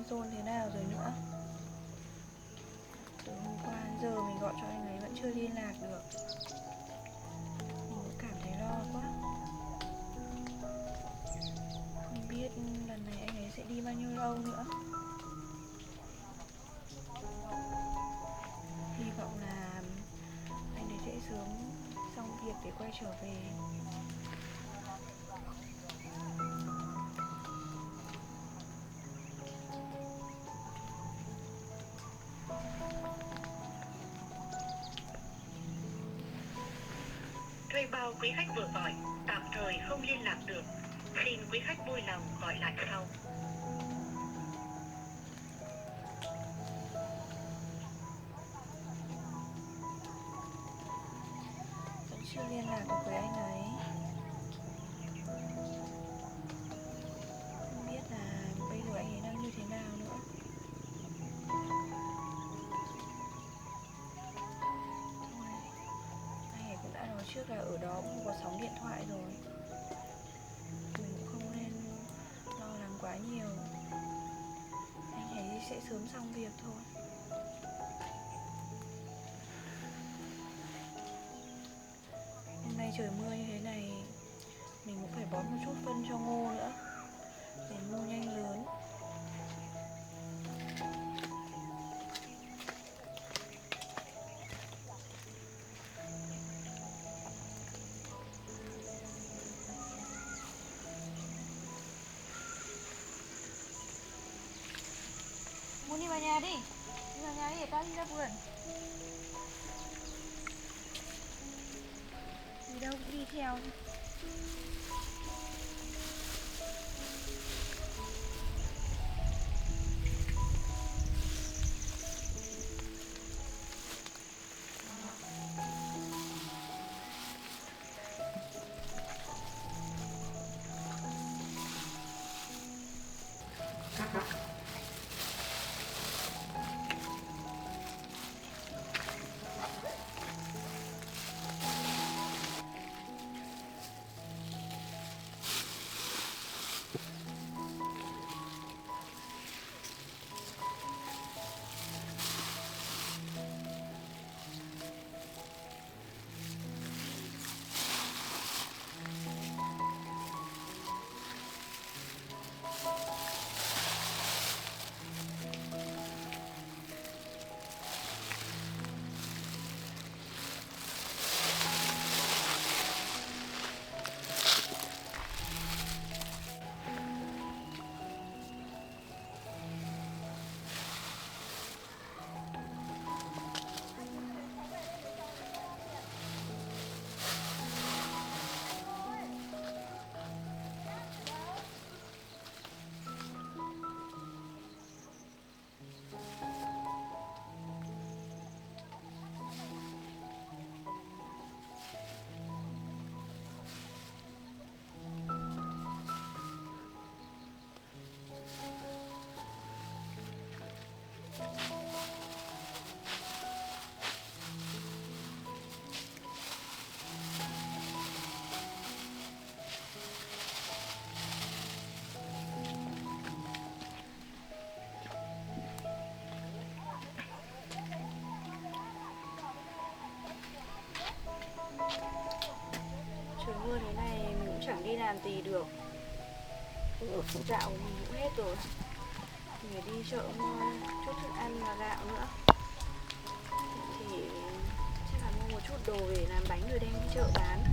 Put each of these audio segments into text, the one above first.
Zone thế nào rồi nữa. Từ hôm qua đến giờ mình gọi cho anh ấy vẫn chưa liên lạc được. Mình cũng cảm thấy lo quá. Không biết lần này anh ấy sẽ đi bao nhiêu lâu nữa. Hy vọng là anh ấy sẽ sớm xong việc để quay trở về. Thuê bao quý khách vừa gọi, tạm thời không liên lạc được. Xin quý khách vui lòng gọi lại sau. Vẫn chưa liên lạc được với anh ấy. Không biết là bây giờ anh ấy đang như thế nào nữa. Thôi, anh ấy cũng đã nói trước là ở đó cũng không có sóng điện thoại rồi. Mình cũng không nên lo lắng quá nhiều. Anh ấy sẽ sớm xong việc thôi. Hôm nay trời mưa như thế này, mình cũng phải bón một chút phân cho ngô nữa để ngô nhanh lớn. Muốn đi vào nhà đi. Đi vào nhà đi để tao đi ra vườn. Đi đâu cũng đi theo. Trời mưa thế này mình cũng chẳng đi làm gì được. Gạo của mình cũng hết rồi. Mình phải đi chợ mua chút thức ăn và gạo nữa. Thì chắc là mua một chút đồ để làm bánh rồi đem đi chợ bán.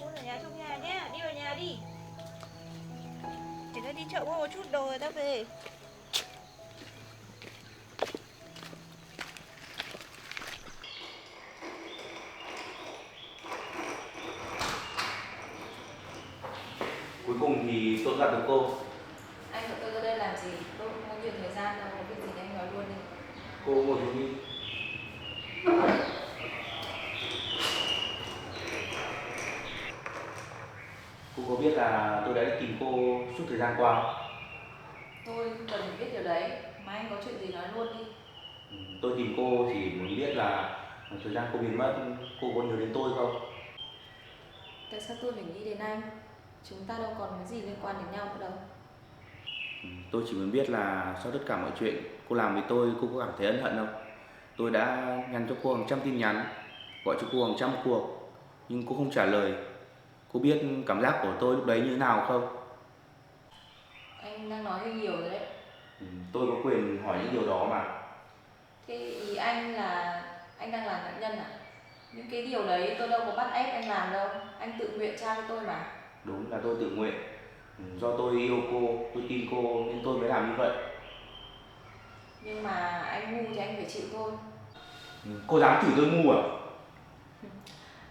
Mua ở nhà trong nhà nhé, đi vào nhà đi. Để ta đi chợ mua một chút đồ rồi ta về. Cuối cùng thì tôi gặp được cô. Anh bảo tôi ra đây làm gì? Tôi không có nhiều thời gian đâu, có việc gì thì anh nói luôn đi. Cô ngồi xuống đi. Cô có biết là tôi đã đi tìm cô suốt thời gian qua không? Tôi không cần phải biết điều đấy, mà anh có chuyện gì nói luôn đi. Tôi tìm cô chỉ muốn biết là thời gian cô biến mất, cô có nhớ đến tôi không? Tại sao tôi phải nghĩ đến anh? Chúng ta đâu còn cái gì liên quan đến nhau nữa đâu. Tôi chỉ muốn biết là sau tất cả mọi chuyện cô làm với tôi, cô có cảm thấy ân hận không? Tôi đã nhắn cho cô hàng trăm tin nhắn, gọi cho cô hàng trăm cuộc, nhưng cô không trả lời. Cô biết cảm giác của tôi lúc đấy như thế nào không? Anh đang nói hơi nhiều rồi đấy. Tôi có quyền hỏi những điều đó mà. Thế ý anh là anh đang làm nạn nhân à? Những cái điều đấy tôi đâu có bắt ép anh làm đâu. Anh tự nguyện trao cho tôi mà. Đúng là tôi tự nguyện. Do tôi yêu cô, tôi tin cô nên tôi mới làm như vậy. Nhưng mà anh ngu thì anh phải chịu thôi. Cô dám chửi tôi ngu à?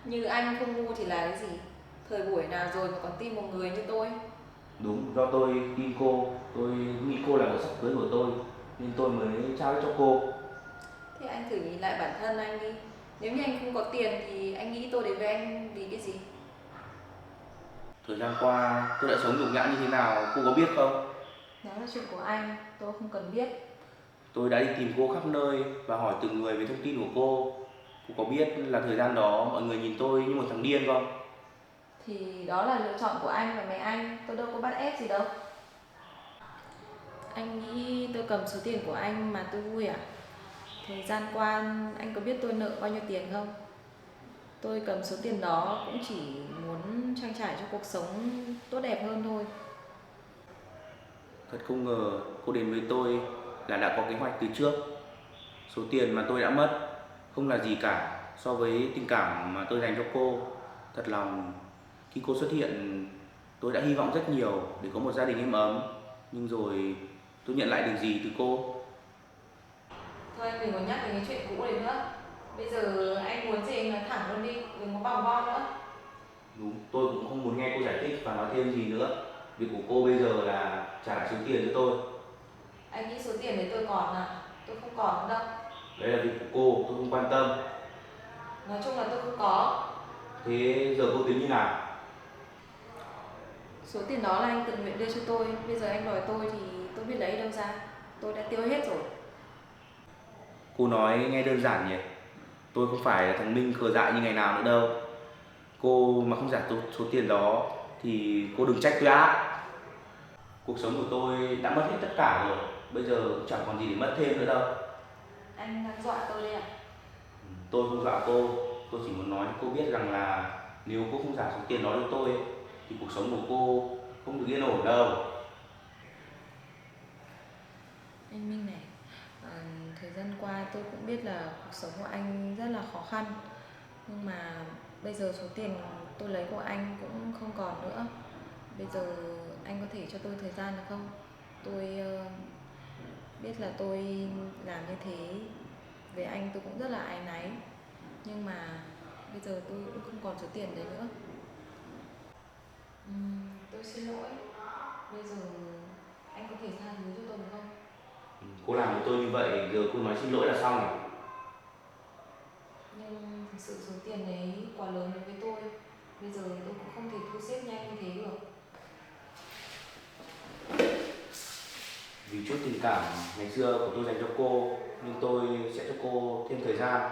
Như anh không ngu thì là cái gì? Thời buổi nào rồi mà còn tin một người như tôi? Đúng, do tôi tin cô, tôi nghĩ cô là vợ sắp cưới của tôi nên tôi mới trao cho cô. Thế anh thử nhìn lại bản thân anh đi. Nếu như anh không có tiền thì anh nghĩ tôi đến với anh vì cái gì? Thời gian qua tôi đã sống nhục nhã như thế nào cô có biết không? Đó là chuyện của anh, tôi không cần biết. Tôi đã đi tìm cô khắp nơi và hỏi từng người về thông tin của cô. Cô có biết là thời gian đó mọi người nhìn tôi như một thằng điên không? Thì đó là lựa chọn của anh và mẹ anh, tôi đâu có bắt ép gì đâu. Anh nghĩ tôi cầm số tiền của anh mà tôi vui à? Thời gian qua anh có biết tôi nợ bao nhiêu tiền không? Tôi cầm số tiền đó cũng chỉ muốn trang trải cho cuộc sống tốt đẹp hơn thôi. Thật không ngờ cô đến với tôi là đã có kế hoạch từ trước. Số tiền mà tôi đã mất không là gì cả so với tình cảm mà tôi dành cho cô. Thật lòng khi cô xuất hiện tôi đã hy vọng rất nhiều để có một gia đình êm ấm. Nhưng rồi tôi nhận lại được gì từ cô? Thôi anh đừng có nhắc đến cái chuyện cũ đấy nữa. Bây giờ anh muốn gì anh nói thẳng luôn đi, đừng có vòng vo nữa. Đúng, tôi cũng không muốn nghe cô giải thích và nói thêm gì nữa. Việc của cô bây giờ là trả lại số tiền cho tôi. Anh nghĩ số tiền đấy tôi còn à? Tôi không còn nữa đâu. Đấy là việc của cô, tôi không quan tâm. Nói chung là tôi không có. Thế giờ cô tính như nào? Số tiền đó là anh tự nguyện đưa cho tôi. Bây giờ anh đòi tôi thì tôi biết lấy đâu ra. Tôi đã tiêu hết rồi. Cô nói nghe đơn giản nhỉ. Tôi không phải là thằng Minh khờ dại như ngày nào nữa đâu. Cô mà không trả số tiền đó thì cô đừng trách tôi ác. Cuộc sống của tôi đã mất hết tất cả rồi. Bây giờ chẳng còn gì để mất thêm nữa đâu. Anh đang dọa tôi đây à? Tôi không dọa cô. Tôi chỉ muốn nói cho cô biết rằng là nếu cô không trả số tiền đó cho tôi thì cuộc sống của cô không được yên ổn đâu. Anh Minh này, thời gian qua tôi cũng biết là cuộc sống của anh rất là khó khăn. Nhưng mà bây giờ số tiền tôi lấy của anh cũng không còn nữa. Bây giờ anh có thể cho tôi thời gian được không? Tôi biết là tôi làm như thế với anh tôi cũng rất là áy náy. Nhưng mà bây giờ tôi cũng không còn số tiền đấy nữa. Tôi xin lỗi. Bây giờ anh có thể tha thứ cho tôi được không? Cô làm với tôi như vậy giờ cô nói xin lỗi là xong à? Nhưng thực sự số tiền đấy quá lớn đối với tôi. Bây giờ tôi cũng không thể thu xếp nhanh như thế được. Vì chút tình cảm ngày xưa của tôi dành cho cô nên tôi sẽ cho cô thêm thời gian.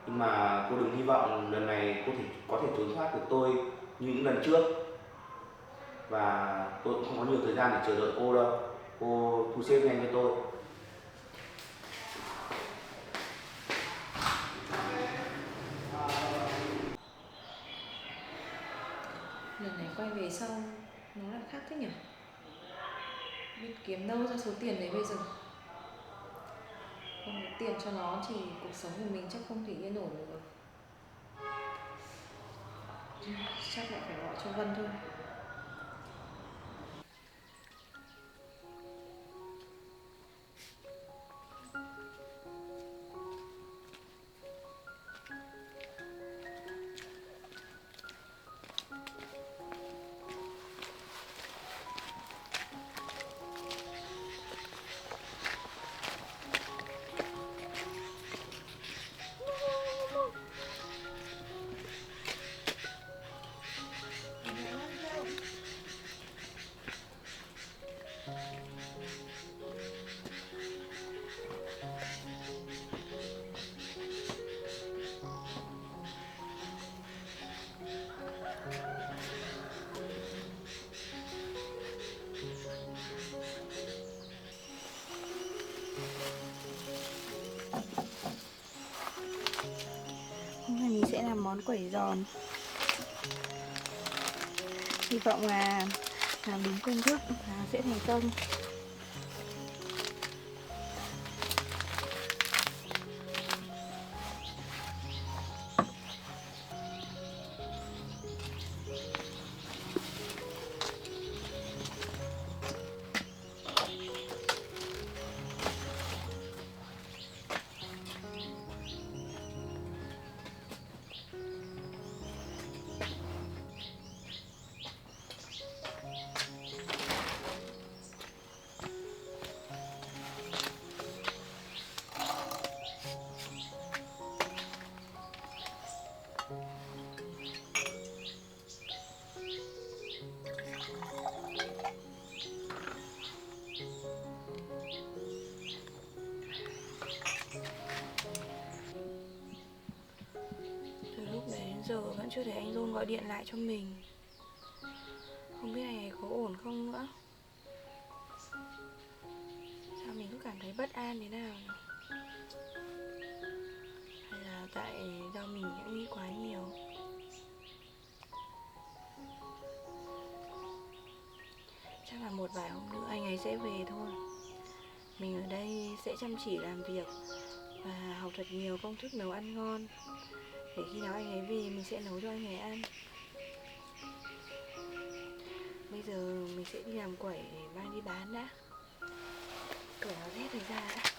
Nhưng mà cô đừng hy vọng lần này cô có thể trốn thoát được tôi như những lần trước. Và tôi cũng không có nhiều thời gian để chờ đợi cô đâu. Cô thu xếp nhanh cho tôi. Lần này quay về sau nó lại khác thế nhỉ? Biết kiếm đâu ra số tiền đấy bây giờ. Không có tiền cho nó thì cuộc sống của mình chắc không thể yên ổn được rồi. Chắc lại phải gọi cho Vân thôi. món quẩy giòn. Hy vọng là làm đúng công thức là sẽ thành công. Từ lúc đấy đến giờ vẫn chưa thấy anh John gọi điện lại cho mình. Không biết anh ấy có ổn không nữa. Sao mình cứ cảm thấy bất an thế nào nhỉ? Hay là tại do mình đã nghĩ quá nhiều. Chắc là một vài hôm nữa anh ấy sẽ về thôi. Mình ở đây sẽ chăm chỉ làm việc và học thật nhiều công thức nấu ăn ngon, để khi nào anh ấy về mình sẽ nấu cho anh ấy ăn. Bây giờ mình sẽ đi làm quẩy để mang đi bán đã. Cởi áo dép này ra đã.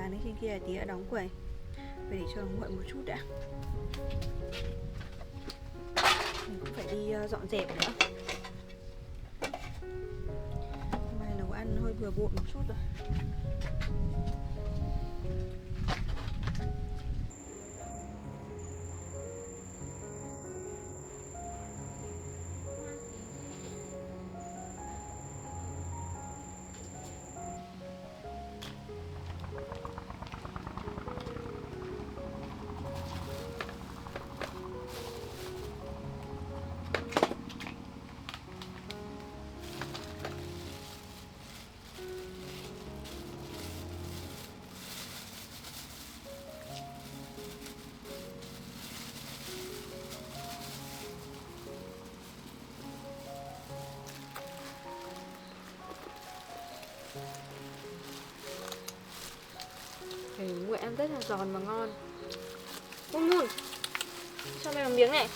bán ấy, trên kia là tí đã đóng quầy. Phải để cho nó nguội một chút đã. Mình cũng phải đi dọn dẹp nữa. Hôm nay nấu ăn hơi bừa bộn một chút rồi. Nguội ăn rất là giòn và ngon. Mun Mun, cho mày một miếng này.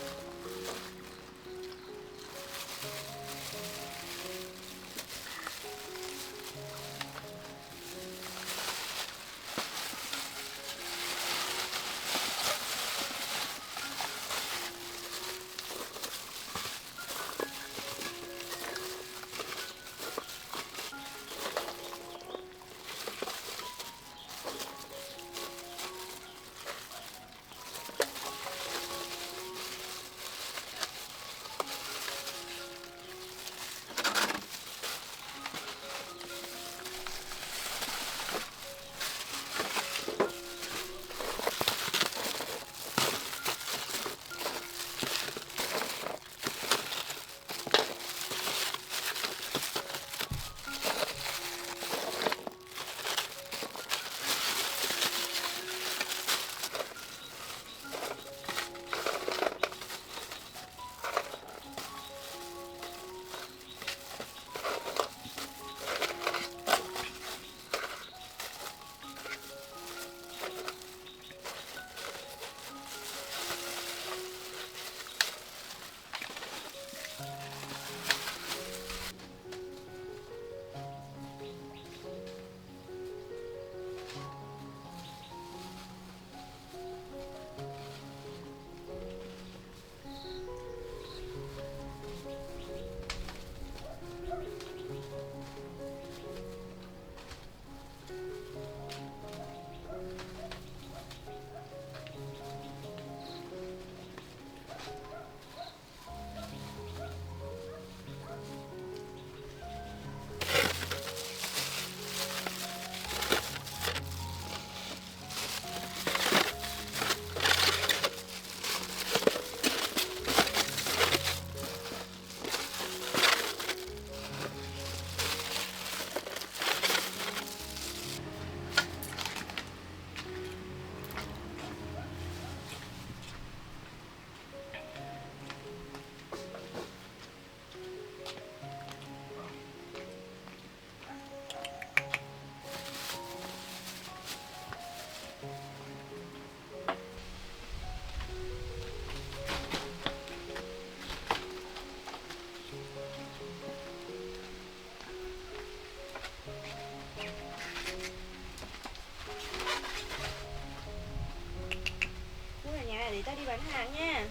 Để tao đi bán hàng nha.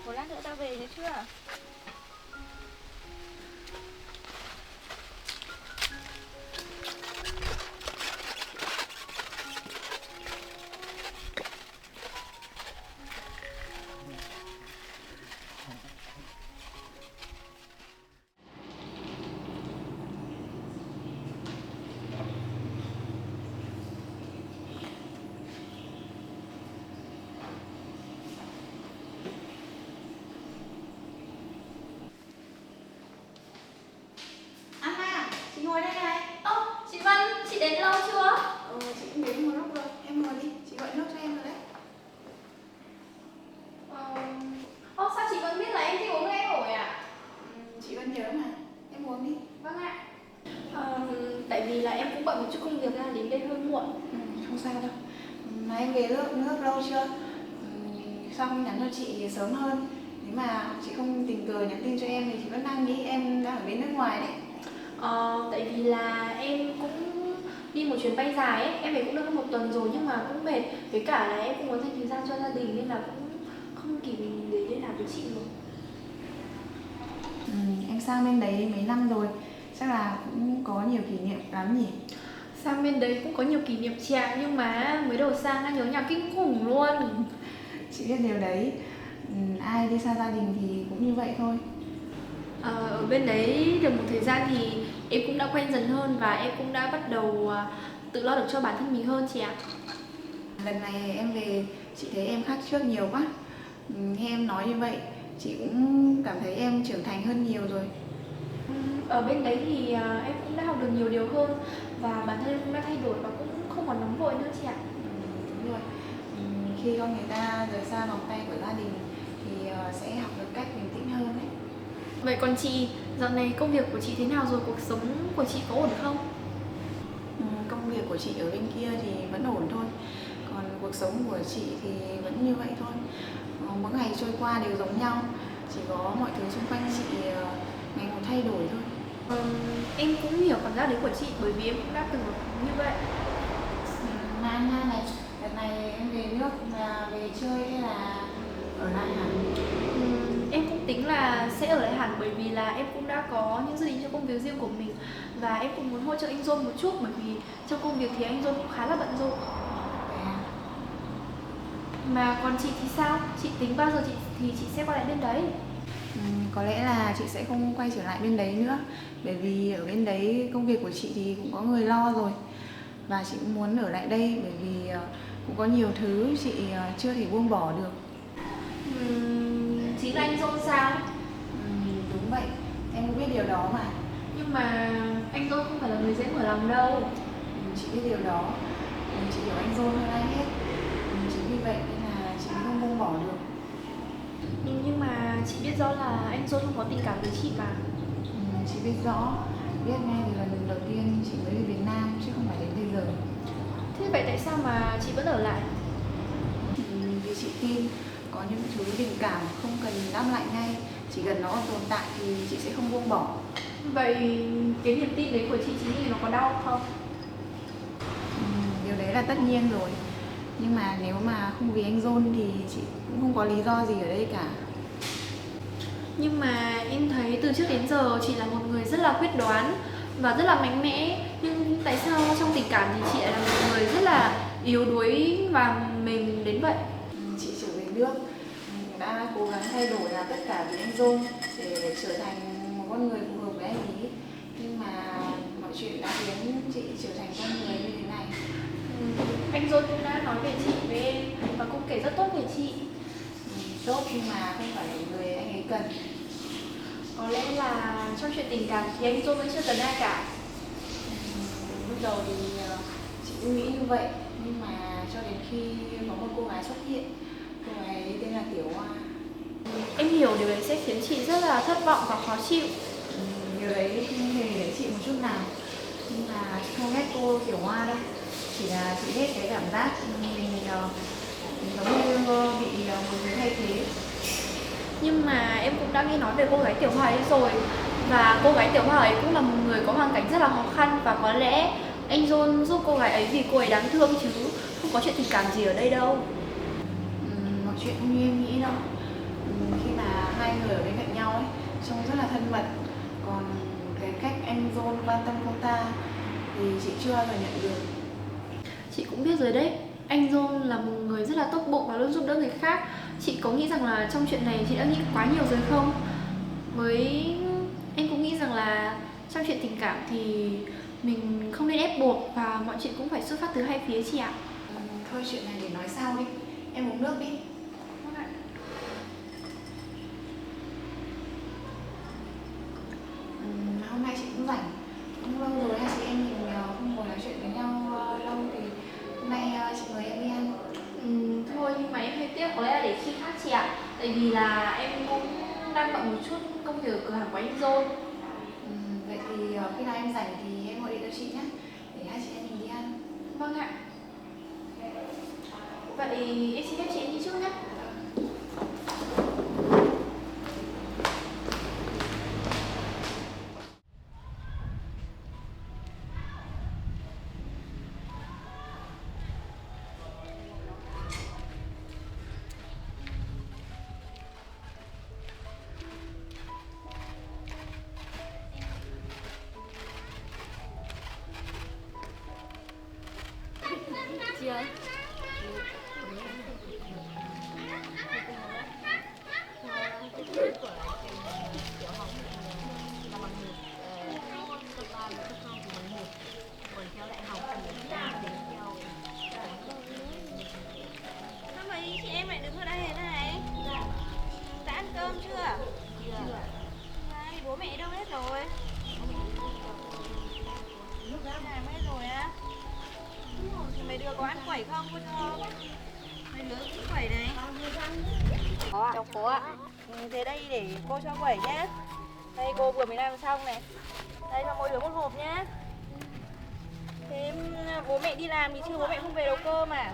Một lát nữa tao về nhớ chưa? Ngồi đây này. Chị Vân, chị đến lâu chưa? Chị cũng đến một lúc rồi. Em ngồi đi, chị gọi nước cho em rồi đấy. Sao chị Vân biết là em thích uống lễ hội à? Chị vẫn nhớ mà. Em uống đi. Vâng ạ. Tại vì là em cũng bận một chút công việc nên đến đây hơi muộn. Không sao đâu. Mà em về nước lâu chưa? Sao không nhắn cho chị sớm hơn? Nếu mà chị không tình cờ nhắn tin cho em thì chị vẫn đang nghĩ em đang ở bên nước ngoài đấy. Tại vì là em cũng đi một chuyến bay dài ấy, em về cũng được hơn 1 tuần rồi nhưng mà cũng mệt. Với cả là em cũng muốn dành thời gian cho gia đình nên là cũng không kịp để liên lạc với chị rồi. Em sang bên đấy mấy năm rồi, chắc là cũng có nhiều kỷ niệm lắm nhỉ? Sang bên đấy cũng có nhiều kỷ niệm chị ạ, nhưng mà mới đầu sang đã nhớ nhà kinh khủng luôn. Chị biết điều đấy, ai đi xa gia đình thì cũng như vậy thôi. Ở bên đấy được một thời gian thì em cũng đã quen dần hơn và em cũng đã bắt đầu tự lo được cho bản thân mình hơn chị ạ. Lần này em về, chị thấy em khác trước nhiều quá. Nghe em nói như vậy, chị cũng cảm thấy em trưởng thành hơn nhiều rồi. Ở bên đấy thì em cũng đã học được nhiều điều hơn và bản thân em cũng đã thay đổi và cũng không còn nóng vội nữa chị ạ. Đúng rồi. Khi con người ta rời xa vòng tay của gia đình thì sẽ học được cách bình tĩnh hơn đấy. Vậy còn chị, dạo này công việc của chị thế nào rồi? Cuộc sống của chị có ổn không? Công việc của chị ở bên kia thì vẫn ổn thôi. Còn cuộc sống của chị thì vẫn như vậy thôi. Mỗi ngày trôi qua đều giống nhau. Chỉ có mọi thứ xung quanh chị ngày một thay đổi thôi. Em cũng hiểu cảm giác đấy của chị bởi vì em cũng đã từng như vậy. Mà Anna này, đợt này em về nước là về chơi hay là ở lại hả? Em cũng tính là sẽ ở lại hẳn bởi vì là em cũng đã có những dự định cho công việc riêng của mình và em cũng muốn hỗ trợ anh John một chút bởi vì trong công việc thì anh John cũng khá là bận rộn. Mà còn chị thì sao? Chị tính bao giờ thì chị sẽ quay lại bên đấy? Có lẽ là chị sẽ không quay trở lại bên đấy nữa, bởi vì ở bên đấy công việc của chị thì cũng có người lo rồi. Và chị cũng muốn ở lại đây bởi vì cũng có nhiều thứ chị chưa thể buông bỏ được. Chính là anh John sao? Đúng vậy, em cũng biết điều đó mà. Nhưng mà anh John không phải là người dễ mở lòng đâu. Chị biết điều đó, chị hiểu anh John hơn ai hết. Chính vì vậy nên là chị không buông bỏ được. Nhưng mà chị biết rõ là anh John không có tình cảm với chị mà. Chị biết rõ, biết ngay từ lần đầu tiên chị mới về Việt Nam chứ không phải đến bây giờ. Thế vậy tại sao mà chị vẫn ở lại? Vì chị tin có những thứ tình cảm không cần đáp lại ngay, chỉ cần nó tồn tại thì chị sẽ không buông bỏ. Vậy cái niềm tin đấy của chị nghĩ nó có đau không? Điều đấy là tất nhiên rồi. Nhưng mà nếu mà không vì anh John thì chị cũng không có lý do gì ở đây cả. Nhưng mà em thấy từ trước đến giờ chị là một người rất là quyết đoán và rất là mạnh mẽ. Nhưng tại sao trong tình cảm thì chị lại là một người rất là yếu đuối và mềm đến vậy? Chị trở về nước đã cố gắng thay đổi là tất cả vì anh John để trở thành một con người phù hợp với anh ấy. Nhưng mà mọi chuyện đã khiến chị trở thành con người như thế này. Anh John cũng đã nói về chị với em và cũng kể rất tốt về chị. Tốt nhưng mà không phải là người anh ấy cần. Có lẽ là trong chuyện tình cảm thì anh John vẫn chưa cần ai cả. Lúc đầu thì chị cũng nghĩ như vậy, nhưng mà cho đến khi có một cô gái xuất hiện, cô ấy tên là Tiểu Hoa. Em hiểu điều đấy sẽ khiến chị rất là thất vọng và khó chịu. Điều đấy không hề để chị một chút nào. Nhưng mà chị không ghét cô Tiểu Hoa đâu. Chỉ là chị ghét cái cảm giác mình giống như bị một người thay thế. Nhưng mà em cũng đã nghe nói về cô gái Tiểu Hoa ấy rồi. Và cô gái Tiểu Hoa ấy cũng là một người có hoàn cảnh rất là khó khăn. Và có lẽ anh John giúp cô gái ấy vì cô ấy đáng thương chứ không có chuyện tình cảm gì ở đây đâu. Một chuyện không như em nghĩ đâu. Khi mà hai người ở bên cạnh nhau ấy, trông rất là thân mật. Còn cái cách anh John quan tâm cô ta thì chị chưa bao giờ nhận được. Chị cũng biết rồi đấy, anh John là một người rất là tốt bụng và luôn giúp đỡ người khác. Chị có nghĩ rằng là trong chuyện này chị đã nghĩ quá nhiều rồi không? Với em cũng nghĩ rằng là trong chuyện tình cảm thì mình không nên ép buộc và mọi chuyện cũng phải xuất phát từ hai phía chị ạ. Thôi chuyện này để nói sau đi, em uống nước đi. Hôm nay chị cũng rảnh, cũng lâu rồi hai chị em mình không ngồi nói chuyện với nhau lâu thì hôm nay chị mời em đi ăn. Thôi nhưng mà em hơi tiếc, có lẽ là để khi khác chị ạ. Tại vì là em cũng đang bận một chút công việc ở cửa hàng của anh John. Vậy thì khi nào em rảnh thì em gọi điện cho chị nhé, để hai chị em mình đi ăn. Vâng ạ. Vậy em xin phép chị em đi trước nhé. Cô ạ. Thế đây để cô cho quẩy nhá. Đây cô vừa mới làm xong này. Đây cho mỗi đứa một hộp nhá. Thế bố mẹ đi làm thì chưa, bố mẹ không về nấu cơm à?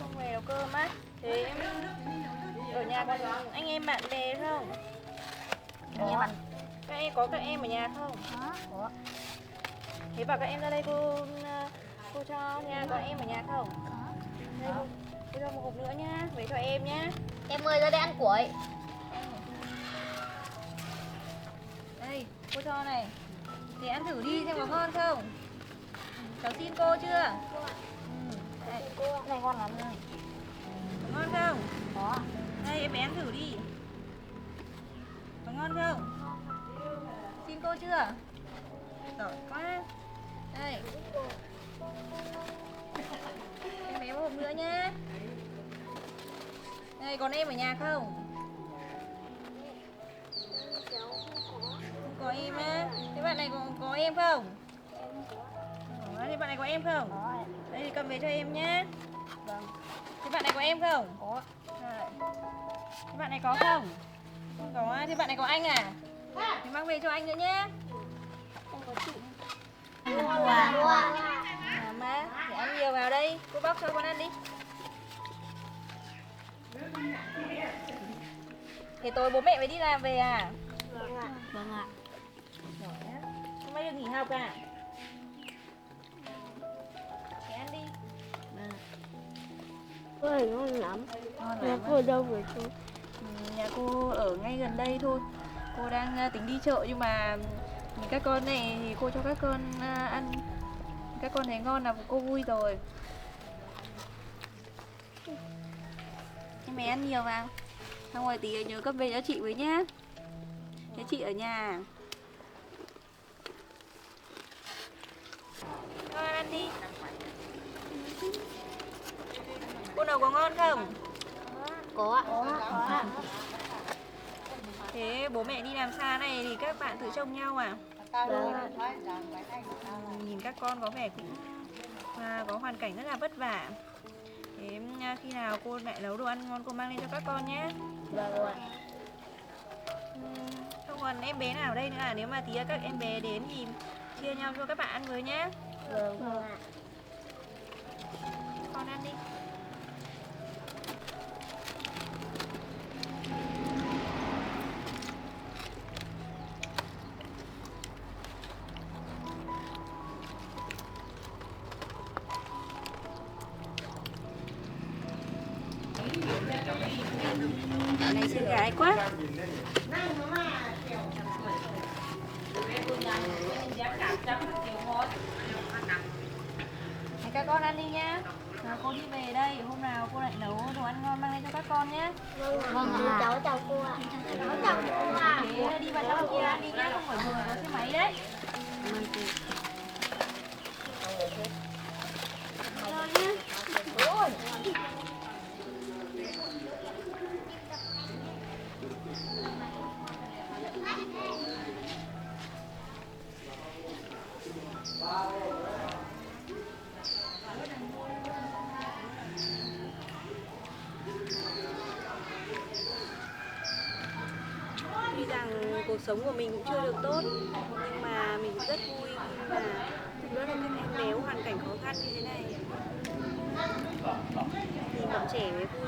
Không về nấu cơm á. Thế em ở nhà có anh em bạn bè không? Các em có các em ở nhà không? Có. Thế bảo các em ra đây cô cho nha, có em ở nhà không? Đây cô cho một hộp nữa nhá, về cho em nhá. Em ơi ra đây ăn củi. Đây, cô cho này. Thì ăn thử đi xem có ngon không? Cháu xin cô chưa? Đây, Này ngon lắm. có ngon không? Có. Đây em bé ăn thử đi. Có ngon không? Xin cô chưa? Giỏi quá. Đây. Em bé một hộp nữa nhá. Đây, còn em ở nhà không? Không có em á. Thế bạn này có em không? Thế bạn này có em không? Đây thì cầm về cho em nhé. Thế bạn này có em không? Có. Thế bạn này có không? Không có. Thế bạn này có anh à? Thì mang về cho anh nữa nhé. Không có chị. Má, để ăn nhiều vào đây. Cô bóc cho con ăn đi. Thế tối bố mẹ mới đi làm về à? Vâng ạ. Giỏi á. Hôm nay được nghỉ học à? Thế ăn đi. Ôi, ngon lắm. Ngon Nhà lắm. cô đâu vậy cô? Nhà cô ở ngay gần đây thôi. Cô đang tính đi chợ nhưng mà các con này thì cô cho các con ăn. Các con thấy ngon là cô vui rồi. Em bé ăn nhiều vào. Xong rồi tí nhớ cấp về cho chị với nhá. Thế chị ở nhà. Con ăn đi. Cô nấu có ngon không? Có ạ. Thế bố mẹ đi làm xa này thì các bạn tự trông nhau à? Nhìn các con có vẻ cũng có hoàn cảnh rất là vất vả. Thế khi nào cô lại nấu đồ ăn ngon cô mang lên cho các con nhé. Vâng ạ. Không còn em bé nào ở đây nữa à? Nếu mà tí các em bé đến thì chia nhau cho các bạn ăn với nhé. Vâng ạ. Con ăn đi. Dạo này chưa gái quá. Thế các con ăn đi nhá. Nào, cô đi về đây, hôm nào cô lại nấu đồ ăn ngon mang lên cho các con nhé. Vâng ạ. Cháu chào cô ạ. Cháu chào cô ạ. Thế đi vào trong kia ăn đi nhá, không phải vừa có xe máy đấy. Tuy rằng cuộc sống của mình cũng chưa được tốt, nhưng mà mình cũng rất vui khi mà giúp đỡ được các em bé hoàn cảnh khó khăn như thế này. Nhìn bọn trẻ với cô